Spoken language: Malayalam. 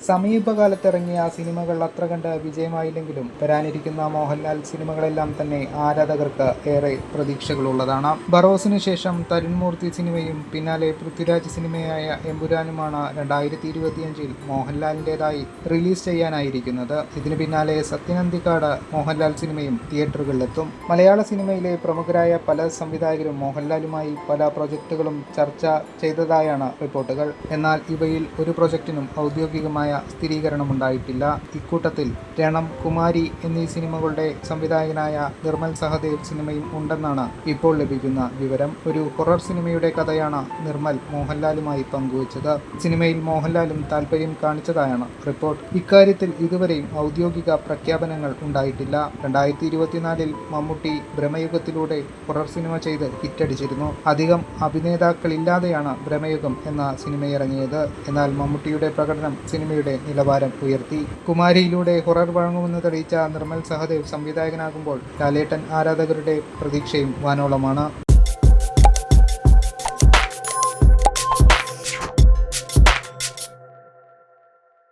സമീപകാലത്തിറങ്ങിയ സിനിമകൾ അത്ര കണ്ട് വിജയമായില്ലെങ്കിലും വരാനിരിക്കുന്ന മോഹൻലാൽ സിനിമകളെല്ലാം തന്നെ ആരാധകർക്ക് ഏറെ പ്രതീക്ഷകളുള്ളതാണ്. ബറോസിനു ശേഷം തരുൺമൂർത്തി സിനിമയും പിന്നാലെ പൃഥ്വിരാജ് സിനിമയായ എമ്പുരാനുമാണ് 2025 മോഹൻലാലിൻ്റെതായി റിലീസ് ചെയ്യാനായിരിക്കുന്നത്. ഇതിനു പിന്നാലെ സത്യനന്ദിക്കാട് മോഹൻലാൽ സിനിമയും തിയേറ്ററുകളിലെത്തും. മലയാള സിനിമയിലെ പ്രമുഖരായ പല സംവിധായകരും മോഹൻലാലുമായി പല പ്രൊജക്ടുകളും ചർച്ച ചെയ്തതായാണ് റിപ്പോർട്ടുകൾ. എന്നാൽ ഇവയിൽ ഒരു പ്രൊജക്ടിനും ഔദ്യോഗികമായ സ്ഥിരീകരണമുണ്ടായിട്ടില്ല. ഇക്കൂട്ടത്തിൽ രണം, കുമാരി എന്നീ സിനിമകളുടെ സംവിധായകനായ നിർമ്മൽ സഹദേവ് സിനിമയും ഉണ്ടെന്നാണ് ഇപ്പോൾ ലഭിക്കുന്ന വിവരം. ഒരു ഹൊറർ സിനിമയുടെ കഥയാണ് നിർമ്മൽ മോഹൻലാലുമായി പങ്കുവച്ചത്. സിനിമയിൽ മോഹൻലാലും താൽപര്യം കാണിച്ചതായാണ് റിപ്പോർട്ട്. ഇക്കാര്യത്തിൽ ഇതുവരെയും ഔദ്യോഗിക പ്രഖ്യാപനങ്ങൾ ഉണ്ടായിട്ടില്ല. 2024 മമ്മൂട്ടി ഭ്രമയുഗത്തിലൂടെ ഹൊറർ സിനിമ ചെയ്ത് ഹിറ്റടിച്ചിരുന്നു. അധികം അഭിനേതാക്കളില്ലാതെയാണ് ഭ്രമയുഗം എന്ന സിനിമയിറങ്ങിയത്. എന്നാൽ മമ്മൂട്ടിയുടെ പ്രകടനം സിനിമയുടെ നിലവാരം ഉയർത്തി. കുമാരിയിലൂടെ ഹൊറർ വഴങ്ങുമെന്ന് തെളിയിച്ച നിർമ്മൽ സഹദേവ് സംവിധായകനാകുമ്പോൾ ലാലേട്ടൻ ആരാധകരുടെ പ്രതീക്ഷയും വാനോളമാണ്.